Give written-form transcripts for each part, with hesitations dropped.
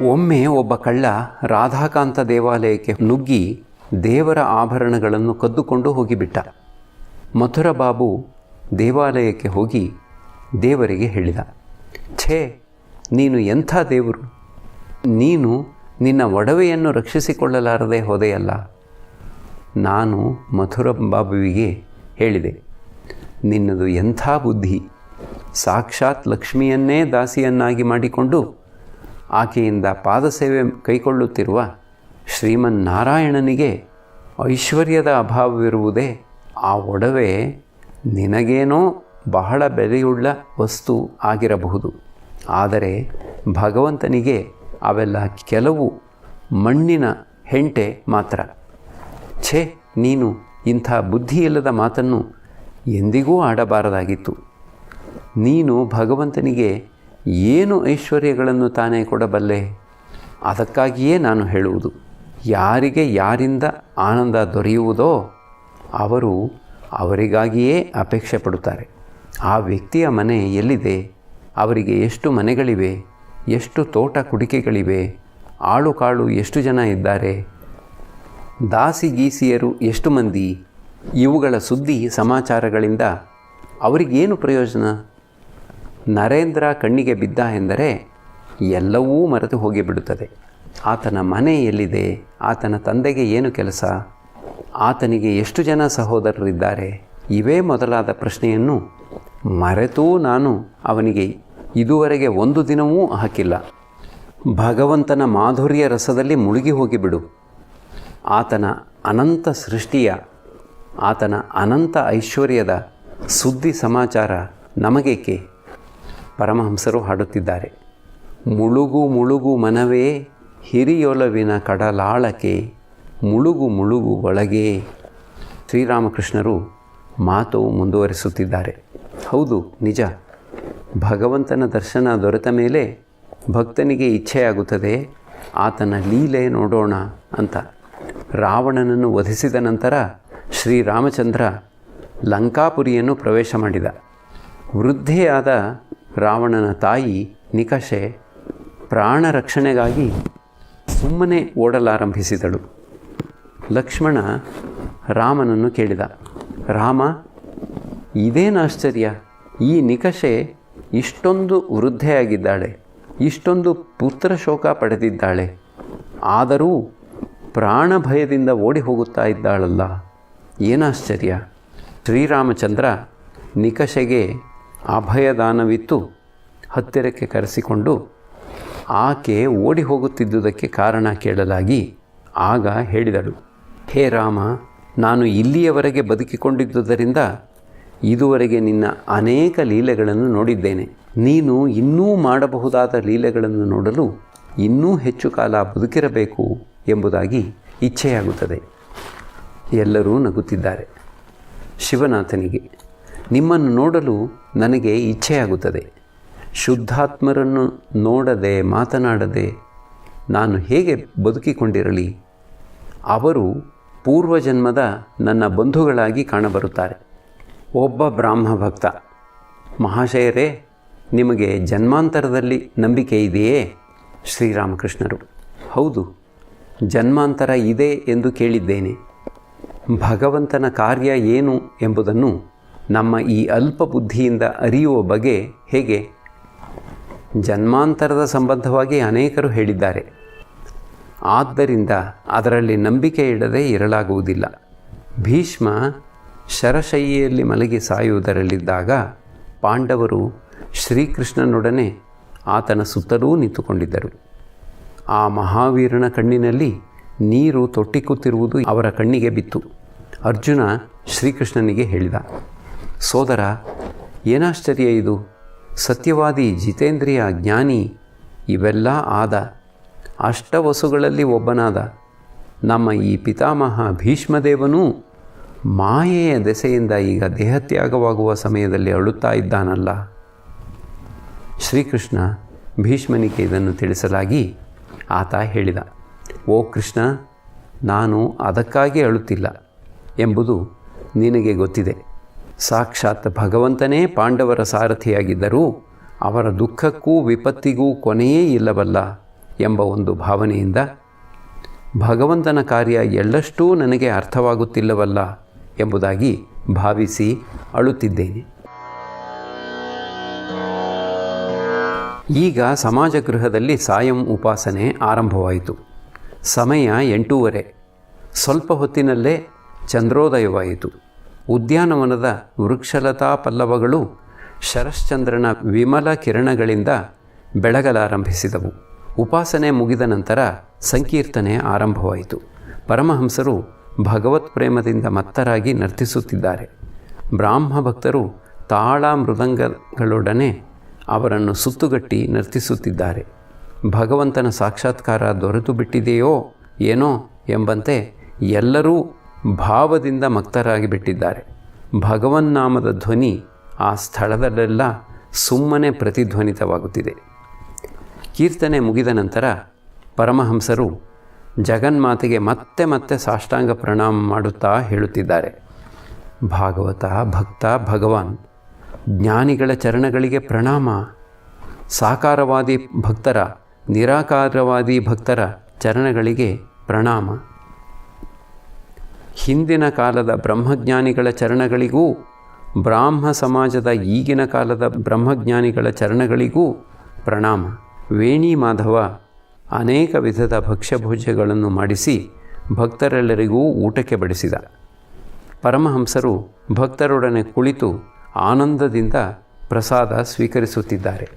ಒಮ್ಮೆ ಒಬ್ಬ ಕಳ್ಳ ರಾಧಾಕಾಂತ ದೇವಾಲಯಕ್ಕೆ ನುಗ್ಗಿ ದೇವರ ಆಭರಣಗಳನ್ನು ಕದ್ದುಕೊಂಡು ಹೋಗಿಬಿಟ್ಟ. ಮಥುರ ಬಾಬು ದೇವಾಲಯಕ್ಕೆ ಹೋಗಿ ದೇವರಿಗೆ ಹೇಳಿದ, ಛೇ, ನೀನು ಎಂಥ ದೇವರು! ನೀನು ನಿನ್ನ ಒಡವೆಯನ್ನು ರಕ್ಷಿಸಿಕೊಳ್ಳಲಾರದೆ ಹೋದೆಯಲ್ಲ. ನಾನು ಮಥುರ ಬಾಬುವಿಗೆ ಹೇಳಿದೆ, ನಿನ್ನದು ಎಂಥ ಬುದ್ಧಿ! ಸಾಕ್ಷಾತ್ ಲಕ್ಷ್ಮಿಯನ್ನೇ ದಾಸಿಯನ್ನಾಗಿ ಮಾಡಿಕೊಂಡು ಆಕೆಯಿಂದ ಪಾದಸೇವೆ ಕೈಕೊಳ್ಳುತ್ತಿರುವ ಶ್ರೀಮನ್ನಾರಾಯಣನಿಗೆ ಐಶ್ವರ್ಯದ ಅಭಾವವಿರುವುದೇ. ಆ ಒಡವೆ ನಿನಗೇನೋ ಬಹಳ ಬೆಲೆಯುಳ್ಳ ವಸ್ತು ಆಗಿರಬಹುದು, ಆದರೆ ಭಗವಂತನಿಗೆ ಅವೆಲ್ಲ ಕೆಲವು ಮಣ್ಣಿನ ಹೆಂಟೆ ಮಾತ್ರ. ಛೇ, ನೀನು ಇಂಥ ಬುದ್ಧಿಯಿಲ್ಲದ ಮಾತನ್ನು ಎಂದಿಗೂ ಆಡಬಾರದಾಗಿತ್ತು. ನೀನು ಭಗವಂತನಿಗೆ ಏನು ಐಶ್ವರ್ಯಗಳನ್ನು ತಾನೇ ಕೊಡಬಲ್ಲೆ? ಅದಕ್ಕಾಗಿಯೇ ನಾನು ಹೇಳುವುದು, ಯಾರಿಗೆ ಯಾರಿಂದ ಆನಂದ ದೊರೆಯುವುದೋ ಅವರು ಅವರಿಗಾಗಿಯೇ ಅಪೇಕ್ಷೆ ಪಡುತ್ತಾರೆ. ಆ ವ್ಯಕ್ತಿಯ ಮನೆ ಎಲ್ಲಿದೆ? ಅವರಿಗೆ ಎಷ್ಟು ಮನೆಗಳಿವೆ? ಎಷ್ಟು ತೋಟ ಕುಡಿಕೆಗಳಿವೆ? ಆಳು ಕಾಳು ಎಷ್ಟು ಜನ ಇದ್ದಾರೆ? ದಾಸಿ ಗೀಸಿಯರು ಎಷ್ಟು ಮಂದಿ? ಇವುಗಳ ಸುದ್ದಿ ಸಮಾಚಾರಗಳಿಂದ ಅವರಿಗೇನು ಪ್ರಯೋಜನ? ನರೇಂದ್ರ ಕಣ್ಣಿಗೆ ಬಿದ್ದ ಎಂದರೆ ಎಲ್ಲವೂ ಮರೆತು ಹೋಗಿಬಿಡುತ್ತದೆ. ಆತನ ಮನೆ ಎಲ್ಲಿದೆ? ಆತನ ತಂದೆಗೆ ಏನು ಕೆಲಸ? ಆತನಿಗೆ ಎಷ್ಟು ಜನ ಸಹೋದರರಿದ್ದಾರೆ? ಇವೇ ಮೊದಲಾದ ಪ್ರಶ್ನೆಯನ್ನು ಮರೆತೂ ನಾನು ಅವನಿಗೆ ಇದುವರೆಗೆ ಒಂದು ದಿನವೂ ಹಾಕಿಲ್ಲ. ಭಗವಂತನ ಮಾಧುರ್ಯ ರಸದಲ್ಲಿ ಮುಳುಗಿ ಹೋಗಿಬಿಡು. ಆತನ ಅನಂತ ಸೃಷ್ಟಿಯ, ಆತನ ಅನಂತ ಐಶ್ವರ್ಯದ ಸುದ್ದಿ ಸಮಾಚಾರ ನಮಗೇಕೆ? ಪರಮಹಂಸರು ಹಾಡುತ್ತಿದ್ದಾರೆ. ಮುಳುಗು ಮುಳುಗು ಮನವೇ ಹಿರಿಯೊಲವಿನ ಕಡಲಾಳಕ್ಕೆ, ಮುಳುಗು ಮುಳುಗು ಒಳಗೆ. ಶ್ರೀರಾಮಕೃಷ್ಣರು ಮಾತು ಮುಂದುವರಿಸುತ್ತಿದ್ದಾರೆ. ಹೌದು, ನಿಜ. ಭಗವಂತನ ದರ್ಶನ ದೊರೆತ ಮೇಲೆ ಭಕ್ತನಿಗೆ ಇಚ್ಛೆಯಾಗುತ್ತದೆ, ಆತನ ಲೀಲೆ ನೋಡೋಣ ಅಂತ. ರಾವಣನನ್ನು ವಧಿಸಿದ ನಂತರ ಶ್ರೀರಾಮಚಂದ್ರ ಲಂಕಾಪುರಿಯನ್ನು ಪ್ರವೇಶ ಮಾಡಿದ. ವೃದ್ಧೆಯಾದ ರಾವಣನ ತಾಯಿ ನಿಕಷೆ ಪ್ರಾಣ ರಕ್ಷಣೆಗಾಗಿ ಸುಮ್ಮನೆ ಓಡಲಾರಂಭಿಸಿದಳು. ಲಕ್ಷ್ಮಣ ರಾಮನನ್ನು ಕೇಳಿದ, ರಾಮ, ಇದೇನು ಆಶ್ಚರ್ಯ! ಈ ನಿಕಷೆ ಇಷ್ಟೊಂದು ವೃದ್ಧೆಯಾಗಿದ್ದಾಳೆ, ಇಷ್ಟೊಂದು ಪುತ್ರ ಶೋಕ ಪಡೆದಿದ್ದಾಳೆ, ಆದರೂ ಪ್ರಾಣ ಭಯದಿಂದ ಓಡಿ ಹೋಗುತ್ತಾ ಇದ್ದಾಳಲ್ಲ, ಏನಾಶ್ಚರ್ಯ? ಶ್ರೀರಾಮಚಂದ್ರ ನಿಕಷೆಗೆ ಅಭಯದಾನವಿತ್ತು ಹತ್ತಿರಕ್ಕೆ ಕರೆಸಿಕೊಂಡು ಆಕೆ ಓಡಿ ಹೋಗುತ್ತಿದ್ದುದಕ್ಕೆ ಕಾರಣ ಕೇಳಲಾಗಿ ಆಗ ಹೇಳಿದಳು, ಹೇ ರಾಮ, ನಾನು ಇಲ್ಲಿಯವರೆಗೆ ಬದುಕಿಕೊಂಡಿದ್ದುದರಿಂದ ಇದುವರೆಗೆ ನಿನ್ನ ಅನೇಕ ಲೀಲೆಗಳನ್ನು ನೋಡಿದ್ದೇನೆ. ನೀನು ಇನ್ನೂ ಮಾಡಬಹುದಾದ ಲೀಲೆಗಳನ್ನು ನೋಡಲು ಇನ್ನೂ ಹೆಚ್ಚು ಕಾಲ ಬದುಕಿರಬೇಕು ಎಂಬುದಾಗಿ ಇಚ್ಛೆಯಾಗುತ್ತದೆ. ಎಲ್ಲರೂ ನಗುತ್ತಿದ್ದಾರೆ. ಶಿವನಾಥನಿಗೆ, ನಿಮ್ಮನ್ನು ನೋಡಲು ನನಗೆ ಇಚ್ಛೆಯಾಗುತ್ತದೆ. ಶುದ್ಧಾತ್ಮರನ್ನು ನೋಡದೆ ಮಾತನಾಡದೆ ನಾನು ಹೇಗೆ ಬದುಕಿಕೊಂಡಿರಲಿ? ಅವರು ಪೂರ್ವಜನ್ಮದ ನನ್ನ ಬಂಧುಗಳಾಗಿ ಕಾಣಬರುತ್ತಾರೆ. ಒಬ್ಬ ಬ್ರಾಹ್ಮ ಭಕ್ತ, ಮಹಾಶಯರೇ, ನಿಮಗೆ ಜನ್ಮಾಂತರದಲ್ಲಿ ನಂಬಿಕೆ ಇದೆಯೇ? ಶ್ರೀರಾಮಕೃಷ್ಣರು, ಹೌದು, ಜನ್ಮಾಂತರ ಇದೆ ಎಂದು ಕೇಳಿದ್ದೇನೆ. ಭಗವಂತನ ಕಾರ್ಯ ಏನು ಎಂಬುದನ್ನು ನಮ್ಮ ಈ ಅಲ್ಪ ಬುದ್ಧಿಯಿಂದ ಅರಿಯುವ ಬಗೆ ಹೇಗೆ? ಜನ್ಮಾಂತರದ ಸಂಬಂಧವಾಗಿ ಅನೇಕರು ಹೇಳಿದ್ದಾರೆ. ಆದ್ದರಿಂದ ಅದರಲ್ಲಿ ನಂಬಿಕೆ ಇಡದೆ ಇರಲಾಗುವುದಿಲ್ಲ. ಭೀಷ್ಮ ಶರಶಯ್ಯೆಯಲ್ಲಿ ಮಲಗಿ ಸಾಯುವುದರಲ್ಲಿದ್ದಾಗ ಪಾಂಡವರು ಶ್ರೀಕೃಷ್ಣನೊಡನೆ ಆತನ ಸುತ್ತಲೂ ನಿಂತುಕೊಂಡಿದ್ದರು. ಆ ಮಹಾವೀರನ ಕಣ್ಣಿನಲ್ಲಿ ನೀರು ತೊಟ್ಟಿಕ್ಕುತ್ತಿರುವುದು ಅವರ ಕಣ್ಣಿಗೆ ಬಿತ್ತು. ಅರ್ಜುನ ಶ್ರೀಕೃಷ್ಣನಿಗೆ ಹೇಳಿದ, ಸೋದರ, ಏನಾಶ್ಚರ್ಯ ಇದು! ಸತ್ಯವಾದಿ, ಜಿತೇಂದ್ರಿಯ, ಜ್ಞಾನಿ ಇವೆಲ್ಲ ಆದ ಅಷ್ಟವಸುಗಳಲ್ಲಿ ಒಬ್ಬನಾದ ನಮ್ಮ ಈ ಪಿತಾಮಹ ಭೀಷ್ಮದೇವನೂ ಮಾಯೆಯ ದೆಸೆಯಿಂದ ಈಗ ದೇಹತ್ಯಾಗವಾಗುವ ಸಮಯದಲ್ಲಿ ಅಳುತ್ತಾ ಇದ್ದಾನಲ್ಲ. ಶ್ರೀಕೃಷ್ಣ ಭೀಷ್ಮನಿಗೆ ಇದನ್ನು ತಿಳಿಸಲಾಗಿ ಆತ ಹೇಳಿದ, ಓ ಕೃಷ್ಣ, ನಾನು ಅದಕ್ಕಾಗಿ ಅಳುತ್ತಿಲ್ಲ ಎಂಬುದು ನಿನಗೆ ಗೊತ್ತಿದೆ. ಸಾಕ್ಷಾತ್ ಭಗವಂತನೇ ಪಾಂಡವರ ಸಾರಥಿಯಾಗಿದ್ದರೂ ಅವರ ದುಃಖಕ್ಕೂ ವಿಪತ್ತಿಗೂ ಕೊನೆಯೇ ಇಲ್ಲವಲ್ಲ ಎಂಬ ಒಂದು ಭಾವನೆಯಿಂದ ಭಗವಂತನ ಕಾರ್ಯ ಎಳ್ಳಷ್ಟೂ ನನಗೆ ಅರ್ಥವಾಗುತ್ತಿಲ್ಲವಲ್ಲ ಎಂಬುದಾಗಿ ಭಾವಿಸಿ ಅಳುತ್ತಿದ್ದೇನೆ. ಈಗ ಸಮಾಜ ಗೃಹದಲ್ಲಿ ಸಾಯಂ ಉಪಾಸನೆ ಆರಂಭವಾಯಿತು. ಸಮಯ 8:30. ಸ್ವಲ್ಪ ಹೊತ್ತಿನಲ್ಲೇ ಚಂದ್ರೋದಯವಾಯಿತು. ಉದ್ಯಾನವನದ ವೃಕ್ಷಲತಾ ಪಲ್ಲವಗಳು ಶರಶ್ಚಂದ್ರನ ವಿಮಲ ಕಿರಣಗಳಿಂದ ಬೆಳಗಲಾರಂಭಿಸಿದವು. ಉಪಾಸನೆ ಮುಗಿದ ನಂತರ ಸಂಕೀರ್ತನೆ ಆರಂಭವಾಯಿತು. ಪರಮಹಂಸರು ಭಗವತ್ ಪ್ರೇಮದಿಂದ ಮತ್ತರಾಗಿ ನರ್ತಿಸುತ್ತಿದ್ದಾರೆ. ಬ್ರಾಹ್ಮ ಭಕ್ತರು ತಾಳ ಮೃದಂಗಗಳೊಡನೆ ಅವರನ್ನು ಸುತ್ತುಗಟ್ಟಿ ನರ್ತಿಸುತ್ತಿದ್ದಾರೆ. ಭಗವಂತನ ಸಾಕ್ಷಾತ್ಕಾರ ದೊರೆತು ಬಿಟ್ಟಿದೆಯೋ ಏನೋ ಎಂಬಂತೆ ಎಲ್ಲರೂ ಭಾವದಿಂದ ಮಕ್ತರಾಗಿ ಬಿಟ್ಟಿದ್ದಾರೆ. ಭಗವನ್ನಾಮದ ಧ್ವನಿ ಆ ಸ್ಥಳದಲ್ಲೆಲ್ಲ ಸುಮ್ಮನೆ ಪ್ರತಿಧ್ವನಿತವಾಗುತ್ತಿದೆ. ಕೀರ್ತನೆ ಮುಗಿದ ನಂತರ ಪರಮಹಂಸರು ಜಗನ್ಮಾತೆಗೆ ಮತ್ತೆ ಮತ್ತೆ ಸಾಷ್ಟಾಂಗ ಪ್ರಣಾಮ ಮಾಡುತ್ತಾ ಹೇಳುತ್ತಿದ್ದಾರೆ. ಭಾಗವತ, ಭಕ್ತ, ಭಗವಾನ್, ಜ್ಞಾನಿಗಳ ಚರಣಗಳಿಗೆ ಪ್ರಣಾಮ. ಸಾಕಾರವಾದಿ ಭಕ್ತರ, ನಿರಾಕಾರವಾದಿ ಭಕ್ತರ ಚರಣಗಳಿಗೆ ಪ್ರಣಾಮ. ಹಿಂದಿನ ಕಾಲದ ಬ್ರಹ್ಮಜ್ಞಾನಿಗಳ ಚರಣಗಳಿಗೂ ಬ್ರಾಹ್ಮ ಸಮಾಜದ ಈಗಿನ ಕಾಲದ ಬ್ರಹ್ಮಜ್ಞಾನಿಗಳ ಚರಣಗಳಿಗೂ ಪ್ರಣಾಮ. ವೇಣಿ ಮಾಧವ ಅನೇಕ ವಿಧದ ಭಕ್ಷ್ಯಭೋಜ್ಯಗಳನ್ನು ಮಾಡಿಸಿ ಭಕ್ತರೆಲ್ಲರಿಗೂ ಊಟಕ್ಕೆ ಬಡಿಸಿದ. ಪರಮಹಂಸರು ಭಕ್ತರೊಡನೆ ಕುಳಿತು ಆನಂದದಿಂದ ಪ್ರಸಾದ ಸ್ವೀಕರಿಸುತ್ತಿದ್ದಾರೆ.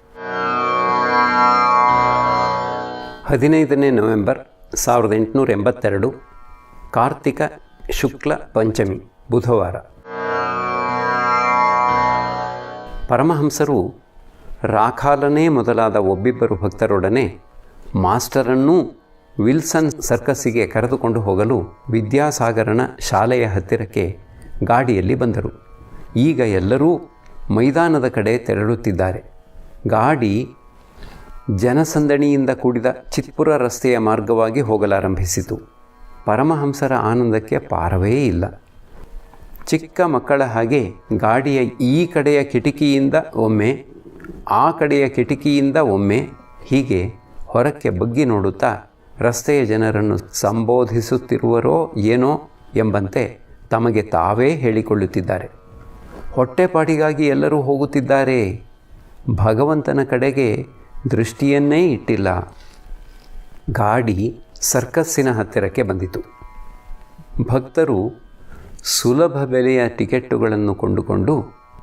15ನೇ ನವೆಂಬರ್ 1882, ಕಾರ್ತಿಕ ಶುಕ್ಲ ಪಂಚಮಿ, ಬುಧವಾರ. ಪರಮಹಂಸರು ರಾಖಾಲನೇ ಮೊದಲಾದ ಒಬ್ಬಿಬ್ಬರು ಭಕ್ತರೊಡನೆ ಮಾಸ್ಟರನ್ನೂ ವಿಲ್ಸನ್ ಸರ್ಕಸ್ಸಿಗೆ ಕರೆದುಕೊಂಡು ಹೋಗಲು ವಿದ್ಯಾಸಾಗರನ ಶಾಲೆಯ ಹತ್ತಿರಕ್ಕೆ ಗಾಡಿಯಲ್ಲಿ ಬಂದರು. ಈಗ ಎಲ್ಲರೂ ಮೈದಾನದ ಕಡೆ ತೆರಳುತ್ತಿದ್ದಾರೆ. ಗಾಡಿ ಜನಸಂದಣಿಯಿಂದ ಕೂಡಿದ ಚಿತ್ಪುರ ರಸ್ತೆಯ ಮಾರ್ಗವಾಗಿ ಹೋಗಲಾರಂಭಿಸಿತು. ಪರಮಹಂಸರ ಆನಂದಕ್ಕೆ ಪಾರವೇ ಇಲ್ಲ. ಚಿಕ್ಕ ಮಕ್ಕಳ ಹಾಗೆ ಗಾಡಿಯ ಈ ಕಡೆಯ ಕಿಟಕಿಯಿಂದ ಒಮ್ಮೆ, ಆ ಕಡೆಯ ಕಿಟಕಿಯಿಂದ ಒಮ್ಮೆ, ಹೀಗೆ ಹೊರಕ್ಕೆ ಬಗ್ಗಿ ನೋಡುತ್ತಾ ರಸ್ತೆಯ ಜನರನ್ನು ಸಂಬೋಧಿಸುತ್ತಿರುವರೋ ಏನೋ ಎಂಬಂತೆ ತಮಗೆ ತಾವೇ ಹೇಳಿಕೊಳ್ಳುತ್ತಿದ್ದಾರೆ. ಹೊಟ್ಟೆಪಾಟಿಗಾಗಿ ಎಲ್ಲರೂ ಹೋಗುತ್ತಿದ್ದಾರೆ. ಭಗವಂತನ ಕಡೆಗೆ ದೃಷ್ಟಿಯನ್ನೇ ಇಟ್ಟಿಲ್ಲ. ಗಾಡಿ ಸರ್ಕಸ್ಸಿನ ಹತ್ತಿರಕ್ಕೆ ಬಂದಿತು. ಭಕ್ತರು ಸುಲಭ ಬೆಲೆಯ ಟಿಕೆಟ್ಟುಗಳನ್ನು ಕೊಂಡುಕೊಂಡು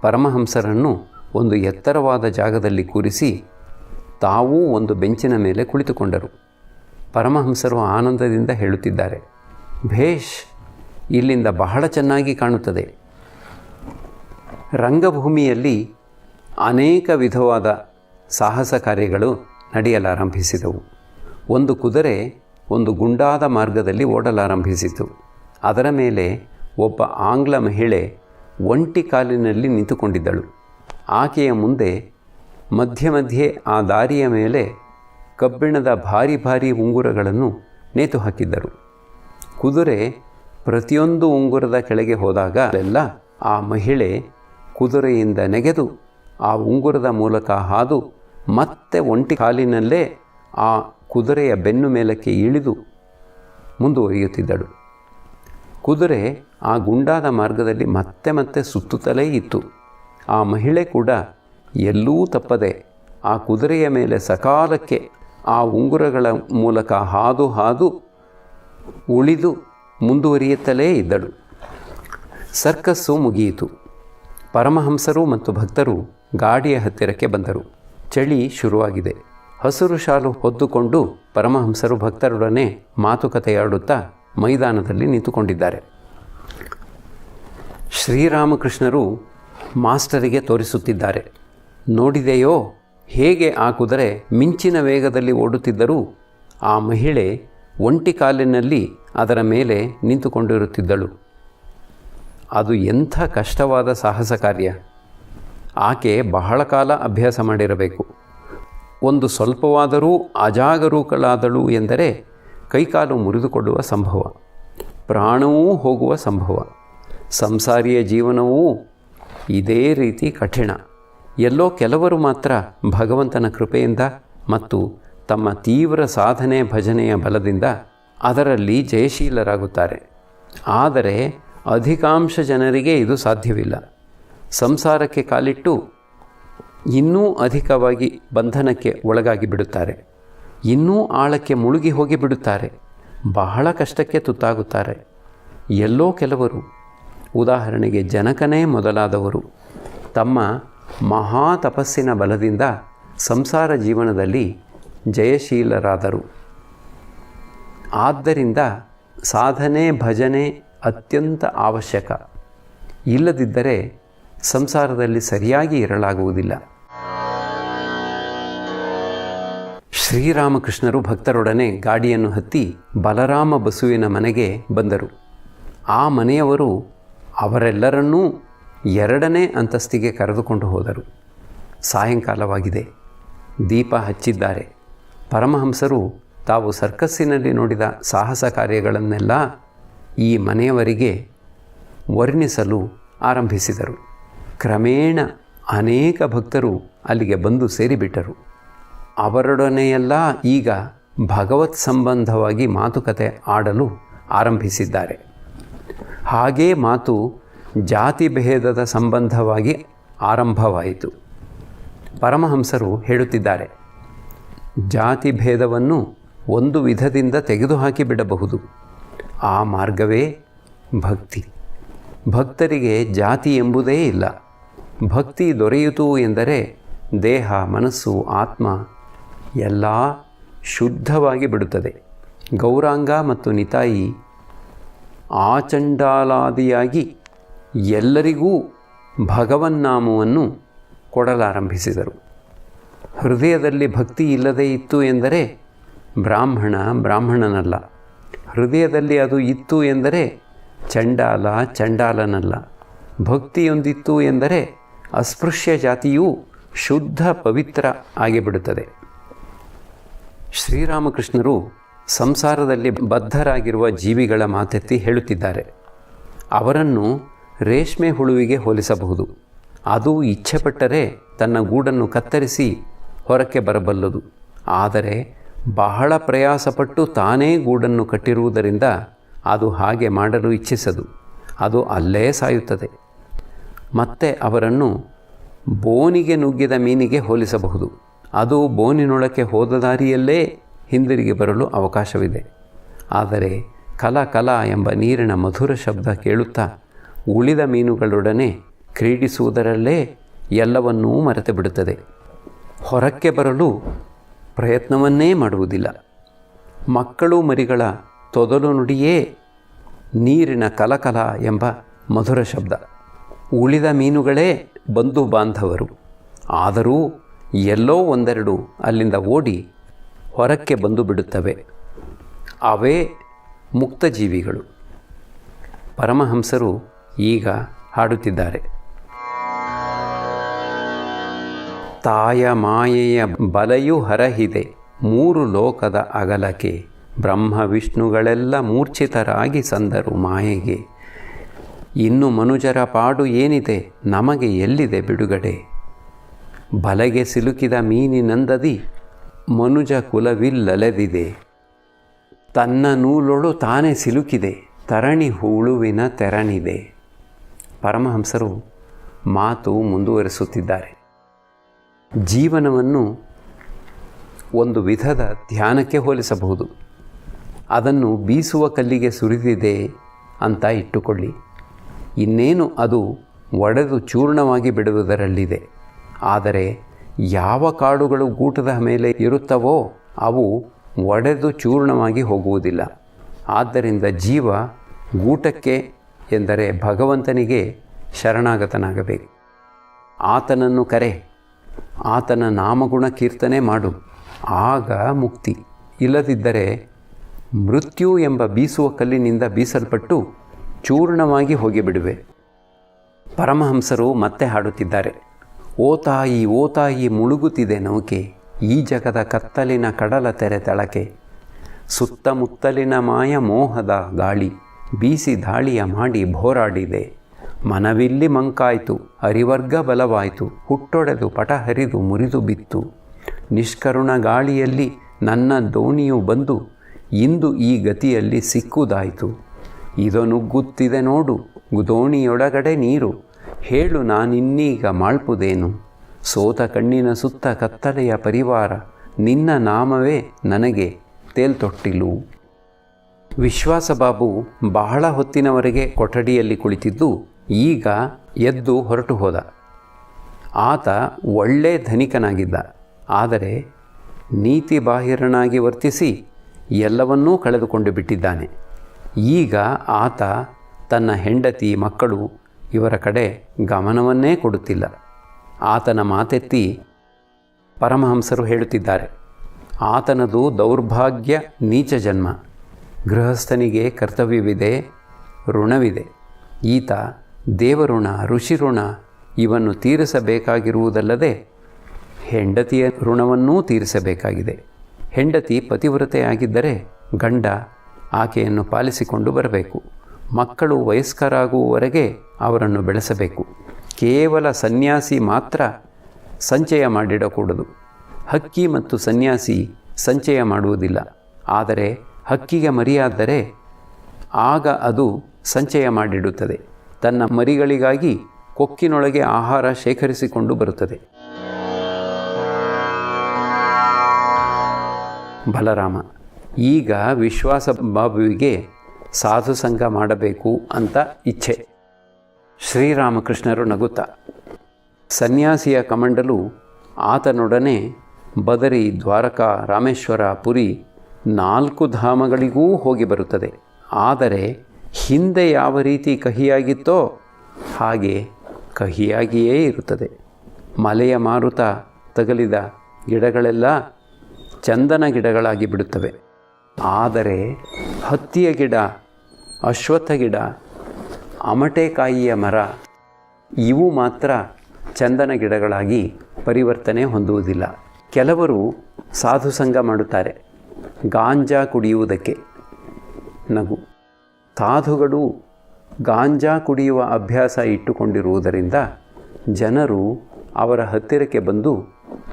ಪರಮಹಂಸರನ್ನು ಒಂದು ಎತ್ತರವಾದ ಜಾಗದಲ್ಲಿ ಕೂರಿಸಿ ತಾವೂ ಒಂದು ಬೆಂಚಿನ ಮೇಲೆ ಕುಳಿತುಕೊಂಡರು. ಪರಮಹಂಸರು ಆನಂದದಿಂದ ಹೇಳುತ್ತಿದ್ದಾರೆ, ಭೇಷ್, ಇಲ್ಲಿಂದ ಬಹಳ ಚೆನ್ನಾಗಿ ಕಾಣುತ್ತದೆ. ರಂಗಭೂಮಿಯಲ್ಲಿ ಅನೇಕ ವಿಧವಾದ ಸಾಹಸ ಕಾರ್ಯಗಳು ನಡೆಯಲಾರಂಭಿಸಿದವು. ಒಂದು ಕುದುರೆ ಒಂದು ಗುಂಡಾದ ಮಾರ್ಗದಲ್ಲಿ ಓಡಲಾರಂಭಿಸಿತು. ಅದರ ಮೇಲೆ ಒಬ್ಬ ಆಂಗ್ಲ ಮಹಿಳೆ ಒಂಟಿ ಕಾಲಿನಲ್ಲಿ ನಿಂತುಕೊಂಡಿದ್ದಳು. ಆಕೆಯ ಮುಂದೆ ಮಧ್ಯೆ ಮಧ್ಯೆ ಆ ದಾರಿಯ ಮೇಲೆ ಕಬ್ಬಿಣದ ಭಾರಿ ಭಾರಿ ಉಂಗುರಗಳನ್ನು ನೇತು ಹಾಕಿದ್ದರು. ಕುದುರೆ ಪ್ರತಿಯೊಂದು ಉಂಗುರದ ಕೆಳಗೆ ಹೋದಾಗ ಎಲ್ಲ ಆ ಮಹಿಳೆ ಕುದುರೆಯಿಂದ ನೆಗೆದು ಆ ಉಂಗುರದ ಮೂಲಕ ಹಾದು ಮತ್ತೆ ಒಂಟಿ ಕಾಲಿನಲ್ಲೇ ಆ ಕುದುರೆಯ ಬೆನ್ನು ಮೇಲಕ್ಕೆ ಇಳಿದು ಮುಂದುವರಿಯುತ್ತಿದ್ದಳು. ಕುದುರೆ ಆ ಗುಂಡಾದ ಮಾರ್ಗದಲ್ಲಿ ಮತ್ತೆ ಮತ್ತೆ ಸುತ್ತುತ್ತಲೇ ಇತ್ತು. ಆ ಮಹಿಳೆ ಕೂಡ ಎಲ್ಲೂ ತಪ್ಪದೆ ಆ ಕುದುರೆಯ ಮೇಲೆ ಸಕಾಲಕ್ಕೆ ಆ ಉಂಗುರಗಳ ಮೂಲಕ ಹಾದು ಹಾದು ಉಳಿದು ಮುಂದುವರಿಯುತ್ತಲೇ ಇದ್ದಳು. ಸರ್ಕಸ್ಸು ಮುಗಿಯಿತು. ಪರಮಹಂಸರು ಮತ್ತು ಭಕ್ತರು ಗಾಡಿಯ ಹತ್ತಿರಕ್ಕೆ ಬಂದರು. ಚಳಿ ಶುರುವಾಗಿದೆ. ಹಸಿರು ಶಾಲು ಹೊದ್ದುಕೊಂಡು ಪರಮಹಂಸರು ಭಕ್ತರೊಡನೆ ಮಾತುಕತೆಯಾಡುತ್ತಾ ಮೈದಾನದಲ್ಲಿ ನಿಂತುಕೊಂಡಿದ್ದಾರೆ. ಶ್ರೀರಾಮಕೃಷ್ಣರು ಮಾಸ್ಟರಿಗೆ ತೋರಿಸುತ್ತಿದ್ದಾರೆ. ನೋಡಿದೆಯೋ ಹೇಗೆ ಆ ಕುದುರೆ ಮಿಂಚಿನ ವೇಗದಲ್ಲಿ ಓಡುತ್ತಿದ್ದರೂ ಆ ಮಹಿಳೆ ಒಂಟಿ ಕಾಲಿನಲ್ಲಿ ಅದರ ಮೇಲೆ ನಿಂತುಕೊಂಡಿರುತ್ತಿದ್ದಳು. ಅದು ಎಂಥ ಕಷ್ಟವಾದ ಸಾಹಸ ಕಾರ್ಯ. ಆಕೆ ಬಹಳ ಕಾಲ ಅಭ್ಯಾಸ ಮಾಡಿರಬೇಕು. ಒಂದು ಸ್ವಲ್ಪವಾದರೂ ಅಜಾಗರೂಕಳಾದಳು ಎಂದರೆ ಕೈಕಾಲು ಮುರಿದುಕೊಳ್ಳುವ ಸಂಭವ, ಪ್ರಾಣವೂ ಹೋಗುವ ಸಂಭವ. ಸಂಸಾರಿಯ ಜೀವನವೂ ಇದೇ ರೀತಿ ಕಠಿಣ. ಎಲ್ಲೋ ಕೆಲವರು ಮಾತ್ರ ಭಗವಂತನ ಕೃಪೆಯಿಂದ ಮತ್ತು ತಮ್ಮ ತೀವ್ರ ಸಾಧನೆ ಭಜನೆಯ ಬಲದಿಂದ ಅದರಲ್ಲಿ ಜಯಶೀಲರಾಗುತ್ತಾರೆ. ಆದರೆ ಅಧಿಕಾಂಶ ಜನರಿಗೆ ಇದು ಸಾಧ್ಯವಿಲ್ಲ. ಸಂಸಾರಕ್ಕೆ ಕಾಲಿಟ್ಟು ಇನ್ನೂ ಅಧಿಕವಾಗಿ ಬಂಧನಕ್ಕೆ ಒಳಗಾಗಿ ಬಿಡುತ್ತಾರೆ. ಇನ್ನೂ ಆಳಕ್ಕೆ ಮುಳುಗಿ ಹೋಗಿ ಬಿಡುತ್ತಾರೆ. ಬಹಳ ಕಷ್ಟಕ್ಕೆ ತುತ್ತಾಗುತ್ತಾರೆ. ಎಲ್ಲೋ ಕೆಲವರು, ಉದಾಹರಣೆಗೆ ಜನಕನೇ ಮೊದಲಾದವರು, ತಮ್ಮ ಮಹಾ ತಪಸ್ಸಿನ ಬಲದಿಂದ ಸಂಸಾರ ಜೀವನದಲ್ಲಿ ಜಯಶೀಲರಾದರು. ಆದ್ದರಿಂದ ಸಾಧನೆ ಭಜನೆ ಅತ್ಯಂತ ಅವಶ್ಯಕ. ಇಲ್ಲದಿದ್ದರೆ ಸಂಸಾರದಲ್ಲಿ ಸರಿಯಾಗಿ ಇರಲಾಗುವುದಿಲ್ಲ. ಶ್ರೀರಾಮಕೃಷ್ಣರು ಭಕ್ತರೊಡನೆ ಗಾಡಿಯನ್ನು ಹತ್ತಿ ಬಲರಾಮ ಬಸುವಿನ ಮನೆಗೆ ಬಂದರು. ಆ ಮನೆಯವರು ಅವರೆಲ್ಲರನ್ನೂ 2ನೇ ಅಂತಸ್ತಿಗೆ ಕರೆದುಕೊಂಡು ಹೋದರು. ಸಾಯಂಕಾಲವಾಗಿದೆ. ದೀಪ ಹಚ್ಚಿದ್ದಾರೆ. ಪರಮಹಂಸರು ತಾವು ಸರ್ಕಸ್ಸಿನಲ್ಲಿ ನೋಡಿದ ಸಾಹಸ ಕಾರ್ಯಗಳನ್ನೆಲ್ಲ ಈ ಮನೆಯವರಿಗೆ ವರ್ಣಿಸಲು ಆರಂಭಿಸಿದರು. ಕ್ರಮೇಣ ಅನೇಕ ಭಕ್ತರು ಅಲ್ಲಿಗೆ ಬಂದು ಸೇರಿಬಿಟ್ಟರು. ಅವರೊಡನೆಯೆಲ್ಲ ಈಗ ಭಗವತ್ ಸಂಬಂಧವಾಗಿ ಮಾತುಕತೆ ಆಡಲು ಆರಂಭಿಸಿದ್ದಾರೆ. ಹಾಗೇ ಮಾತು ಜಾತಿ ಭೇದದ ಸಂಬಂಧವಾಗಿ ಆರಂಭವಾಯಿತು. ಪರಮಹಂಸರು ಹೇಳುತ್ತಿದ್ದಾರೆ, ಜಾತಿ ಭೇದವನ್ನು ಒಂದು ವಿಧದಿಂದ ತೆಗೆದುಹಾಕಿ ಬಿಡಬಹುದು. ಆ ಮಾರ್ಗವೇ ಭಕ್ತಿ. ಭಕ್ತರಿಗೆ ಜಾತಿ ಎಂಬುದೇ ಇಲ್ಲ. ಭಕ್ತಿ ದೊರೆಯಿತು ಎಂದರೆ ದೇಹ ಮನಸ್ಸು ಆತ್ಮ ಎಲ್ಲ ಶುದ್ಧವಾಗಿ ಬಿಡುತ್ತದೆ. ಗೌರಾಂಗ ಮತ್ತು ನಿತಾಯಿ ಆಚಂಡಾಲಾದಿಯಾಗಿ ಎಲ್ಲರಿಗೂ ಭಗವನ್ನಾಮವನ್ನು ಕೊಡಲಾರಂಭಿಸಿದರು. ಹೃದಯದಲ್ಲಿ ಭಕ್ತಿ ಇಲ್ಲದೇ ಇತ್ತು ಎಂದರೆ ಬ್ರಾಹ್ಮಣನಲ್ಲ. ಹೃದಯದಲ್ಲಿ ಅದು ಇತ್ತು ಎಂದರೆ ಚಂಡಾಲನಲ್ಲ. ಭಕ್ತಿಯೊಂದಿತ್ತು ಎಂದರೆ ಅಸ್ಪೃಶ್ಯ ಜಾತಿಯೂ ಶುದ್ಧ ಪವಿತ್ರ ಆಗಿಬಿಡುತ್ತದೆ. ಶ್ರೀರಾಮಕೃಷ್ಣರು ಸಂಸಾರದಲ್ಲಿ ಬದ್ಧರಾಗಿರುವ ಜೀವಿಗಳ ಮಾತೆತ್ತಿ ಹೇಳುತ್ತಿದ್ದಾರೆ. ಅವರನ್ನು ರೇಷ್ಮೆ ಹುಳುವಿಗೆ ಹೋಲಿಸಬಹುದು. ಅದು ಇಚ್ಛೆಪಟ್ಟರೆ ತನ್ನ ಗೂಡನ್ನು ಕತ್ತರಿಸಿ ಹೊರಕ್ಕೆ ಬರಬಲ್ಲದು. ಆದರೆ ಬಹಳ ಪ್ರಯಾಸಪಟ್ಟು ತಾನೇ ಗೂಡನ್ನು ಕಟ್ಟಿರುವುದರಿಂದ ಅದು ಹಾಗೆ ಮಾಡಲು ಇಚ್ಛಿಸದು. ಅದು ಅಲ್ಲೇ ಸಾಯುತ್ತದೆ. ಮತ್ತೆ ಅವರನ್ನು ಬೋನಿಗೆ ನುಗ್ಗಿದ ಮೀನಿಗೆ ಹೋಲಿಸಬಹುದು. ಅದು ಬೋನಿನೊಳಕ್ಕೆ ಹೋದ ದಾರಿಯಲ್ಲೇ ಹಿಂದಿರುಗಿ ಬರಲು ಅವಕಾಶವಿದೆ. ಆದರೆ ಕಲ ಎಂಬ ನೀರಿನ ಮಧುರ ಶಬ್ದ ಕೇಳುತ್ತಾ ಉಳಿದ ಮೀನುಗಳೊಡನೆ ಕ್ರೀಡಿಸುವುದರಲ್ಲೇ ಎಲ್ಲವನ್ನೂ ಮರೆತು ಬಿಡುತ್ತದೆ. ಹೊರಕ್ಕೆ ಬರಲು ಪ್ರಯತ್ನವನ್ನೇ ಮಾಡುವುದಿಲ್ಲ. ಮಕ್ಕಳು ಮರಿಗಳ ತೊದಲು ನುಡಿಯೇ ನೀರಿನ ಕಲಕಲ ಎಂಬ ಮಧುರ ಶಬ್ದ. ಉಳಿದ ಮೀನುಗಳೇ ಬಂಧು ಬಾಂಧವರು. ಆದರೂ ಎಲ್ಲೋ ಒಂದೆರಡು ಅಲ್ಲಿಂದ ಓಡಿ ಹೊರಕ್ಕೆ ಬಂದು ಬಿಡುತ್ತವೆ. ಅವೇ ಮುಕ್ತ ಜೀವಿಗಳು. ಪರಮಹಂಸರು ಈಗ ಹಾಡುತ್ತಿದ್ದಾರೆ. ತಾಯ ಮಾಯೆಯ ಬಲೆಯು ಹರಹಿದೆ 3 ಲೋಕದ ಅಗಲಕ್ಕೆ, ಬ್ರಹ್ಮ ವಿಷ್ಣುಗಳೆಲ್ಲ ಮೂರ್ಛಿತರಾಗಿ ಸಂದರು ಮಾಯೆಗೆ. ಇನ್ನು ಮನುಜರ ಪಾಡು ಏನಿದೆ, ನಮಗೆ ಎಲ್ಲಿದೆ ಬಿಡುಗಡೆ. ಬಲೆಗೆ ಸಿಲುಕಿದ ಮೀನಿನಂದದಿ ಮನುಜ ಕುಲವಿಲ್ಲಲೆದಿದೆ. ತನ್ನ ನೂಲೊಳು ತಾನೇ ಸಿಲುಕಿದೆ, ತರಣಿ ಹುಳುವಿನ ತೆರಣಿದೆ. ಪರಮಹಂಸರು ಮಾತು ಮುಂದುವರಿಸುತ್ತಿದ್ದಾರೆ. ಜೀವನವನ್ನು ಒಂದು ವಿಧದ ಧ್ಯಾನಕ್ಕೆ ಹೋಲಿಸಬಹುದು. ಅದನ್ನು ಬೀಸುವ ಕಲ್ಲಿಗೆ ಸುರಿದಿದೆ ಅಂತ ಇಟ್ಟುಕೊಳ್ಳಿ. ಇನ್ನೇನು ಅದು ಒಡೆದು ಚೂರ್ಣವಾಗಿ ಬಿಡುವುದರಲ್ಲಿದೆ. ಆದರೆ ಯಾವ ಕಾಡುಗಳು ಗೂಟದ ಮೇಲೆ ಇರುತ್ತವೋ ಅವು ಒಡೆದು ಚೂರ್ಣವಾಗಿ ಹೋಗುವುದಿಲ್ಲ. ಆದ್ದರಿಂದ ಜೀವ ಗೂಟಕ್ಕೆ ಎಂದರೆ ಭಗವಂತನಿಗೆ ಶರಣಾಗತನಾಗಬೇಕು. ಆತನನ್ನು ಕರೆ, ಆತನ ನಾಮಗುಣ ಕೀರ್ತನೆ ಮಾಡು, ಆಗ ಮುಕ್ತಿ. ಇಲ್ಲದಿದ್ದರೆ ಮೃತ್ಯು ಎಂಬ ಬೀಸುವ ಕಲ್ಲಿನಿಂದ ಬೀಸಲ್ಪಟ್ಟು ಚೂರ್ಣವಾಗಿ ಹೋಗಿಬಿಡುವೆ. ಪರಮಹಂಸರು ಮತ್ತೆ ಹಾಡುತ್ತಿದ್ದಾರೆ. ಓ ತಾಯಿ ಮುಳುಗುತ್ತಿದೆ ನೌಕೆ, ಈ ಜಗದ ಕತ್ತಲಿನ ಕಡಲ ತೆರೆ ತಳಕೆ. ಸುತ್ತಮುತ್ತಲಿನ ಮಾಯ ಮೋಹದ ಗಾಳಿ ಬೀಸಿ ದಾಳಿಯ ಮಾಡಿ ಭೋರಾಡಿದೆ. ಮನವಿಲ್ಲಿ ಮಂಕಾಯ್ತು, ಅರಿವರ್ಗ ಬಲವಾಯಿತು, ಹುಟ್ಟೊಡೆದು ಪಟ ಹರಿದು ಮುರಿದು ಬಿತ್ತು. ನಿಷ್ಕರುಣ ಗಾಳಿಯಲ್ಲಿ ನನ್ನ ದೋಣಿಯು ಬಂದು ಇಂದು ಈ ಗತಿಯಲ್ಲಿ ಸಿಕ್ಕುದಾಯಿತು. ಇದನುಗ್ಗುತ್ತಿದೆ ನೋಡು ದೋಣಿಯೊಳಗಡೆ ನೀರು, ಹೇಳು ನಾನಿನ್ನೀಗ ಮಾಳ್ಪುದೇನು. ಸೋತ ಕಣ್ಣಿನ ಸುತ್ತ ಕತ್ತಲೆಯ ಪರಿವಾರ, ನಿನ್ನ ನಾಮವೇ ನನಗೆ ತೇಲ್ತೊಟ್ಟಿಲು. ವಿಶ್ವಾಸಬಾಬು ಬಹಳ ಹೊತ್ತಿನವರೆಗೆ ಕೊಠಡಿಯಲ್ಲಿ ಕುಳಿತಿದ್ದು ಈಗ ಎದ್ದು ಹೊರಟು ಹೋದ. ಆತ ಒಳ್ಳೆ ಧನಿಕನಾಗಿದ್ದ, ಆದರೆ ನೀತಿ ಬಾಹಿರನಾಗಿ ವರ್ತಿಸಿ ಎಲ್ಲವನ್ನೂ ಕಳೆದುಕೊಂಡು ಬಿಟ್ಟಿದ್ದಾನೆ. ಈಗ ಆತ ತನ್ನ ಹೆಂಡತಿ ಮಕ್ಕಳು ಇವರ ಕಡೆ ಗಮನವನ್ನೇ ಕೊಡುತ್ತಿಲ್ಲ. ಆತನ ಮಾತೆತ್ತಿ ಪರಮಹಂಸರು ಹೇಳುತ್ತಿದ್ದಾರೆ, ಆತನದು ದೌರ್ಭಾಗ್ಯ ನೀಚ ಜನ್ಮ. ಗೃಹಸ್ಥನಿಗೆ ಕರ್ತವ್ಯವಿದೆ, ಋಣವಿದೆ. ಈತ ದೇವಋಣ ಋಷಿಋಣ ಇವನ್ನು ತೀರಿಸಬೇಕಾಗಿರುವುದಲ್ಲದೆ ಹೆಂಡತಿಯ ಋಣವನ್ನೂ ತೀರಿಸಬೇಕಾಗಿದೆ. ಹೆಂಡತಿ ಪತಿವ್ರತೆಯಾಗಿದ್ದರೆ ಗಂಡ ಆಕೆಯನ್ನು ಪಾಲಿಸಿಕೊಂಡು ಬರಬೇಕು. ಮಕ್ಕಳು ವಯಸ್ಕರಾಗುವವರೆಗೆ ಅವರನ್ನು ಬೆಳೆಸಬೇಕು. ಕೇವಲ ಸನ್ಯಾಸಿ ಮಾತ್ರ ಸಂಚಯ ಮಾಡಿಡಕೂಡದು. ಹಕ್ಕಿ ಮತ್ತು ಸನ್ಯಾಸಿ ಸಂಚಯ ಮಾಡುವುದಿಲ್ಲ, ಆದರೆ ಹಕ್ಕಿಗೆ ಮರಿಯಾದರೆ ಆಗ ಅದು ಸಂಚಯ ಮಾಡಿಡುತ್ತದೆ. ತನ್ನ ಮರಿಗಳಿಗಾಗಿ ಕೊಕ್ಕಿನೊಳಗೆ ಆಹಾರ ಶೇಖರಿಸಿಕೊಂಡು ಬರುತ್ತದೆ. ಬಲರಾಮ ಈಗ ವಿಶ್ವಾಸ ಬಾಬುವಿಗೆ ಸಾಧು ಸಂಘ ಮಾಡಬೇಕು ಅಂತ ಇಚ್ಛೆ. ಶ್ರೀರಾಮಕೃಷ್ಣರು ನಗುತ್ತಾ, ಸನ್ಯಾಸಿಯ ಕಮಂಡಲು ಆತನೊಡನೆ ಬದರಿ, ದ್ವಾರಕಾ, ರಾಮೇಶ್ವರ, ಪುರಿ 4 ಧಾಮಗಳಿಗೂ ಹೋಗಿ ಬರುತ್ತದೆ. ಆದರೆ ಹಿಂದೆ ಯಾವ ರೀತಿ ಕಹಿಯಾಗಿತ್ತೋ ಹಾಗೆ ಕಹಿಯಾಗಿಯೇ ಇರುತ್ತದೆ. ಮಲೆಯ ಮಾರುತ ತಗಲಿದ ಗಿಡಗಳೆಲ್ಲ ಚಂದನ ಗಿಡಗಳಾಗಿ ಬಿಡುತ್ತವೆ. ಆದರೆ ಹತ್ತಿಯ ಗಿಡ, ಅಶ್ವತ್ಥ ಗಿಡ, ಅಮಟೆಕಾಯಿಯ ಮರ ಇವು ಮಾತ್ರ ಚಂದನ ಗಿಡಗಳಾಗಿ ಪರಿವರ್ತನೆ ಹೊಂದುವುದಿಲ್ಲ. ಕೆಲವರು ಸಾಧು ಸಂಘ ಮಾಡುತ್ತಾರೆ ಗಾಂಜಾ ಕುಡಿಯುವುದಕ್ಕೆ. ನಗು. ಸಾಧುಗಳು ಗಾಂಜಾ ಕುಡಿಯುವ ಅಭ್ಯಾಸ ಇಟ್ಟುಕೊಂಡಿರುವುದರಿಂದ ಜನರು ಅವರ ಹತ್ತಿರಕ್ಕೆ ಬಂದು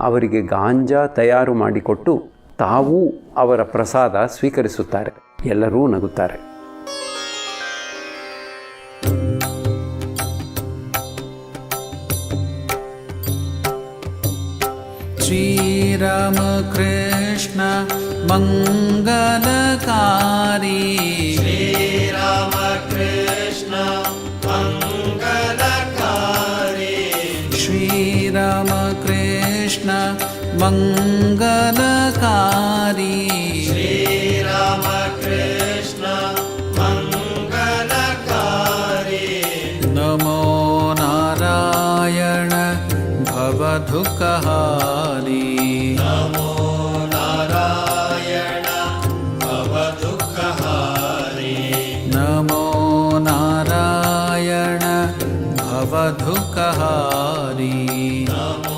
ಅವರಿಗೆ ಗಾಂಜಾ ತಯಾರು ಮಾಡಿಕೊಟ್ಟು ತಾವೂ ಅವರ ಪ್ರಸಾದ ಸ್ವೀಕರಿಸುತ್ತಾರೆ. ಎಲ್ಲರೂ ನಗುತ್ತಾರೆ. ಶ್ರೀರಾಮ ಕೃಷ್ಣ ಮಂಗಲಕಾರಿ, ಶ್ರೀರಾಮ ಕೃಷ್ಣ ಮಂಗಲಕಾರಿ, ಶ್ರೀರಾಮ ಕೃಷ್ಣ ಮಂಗಲಕಾರಿ, ಶ್ರೀರಾಮ ಕೃಷ್ಣ ಮಂಗಲಕಾರಿ. ನಮೋ ನಾರಾಯಣ ಭವದುಃಖಹಾರಿ, ನಮೋ ನಾರಾಯಣ ಭವದುಃಖಹಾರಿ, ನಮೋ ನಾರಾಯಣ ಭವದುಃಖಹಾರಿ. ನಮೋ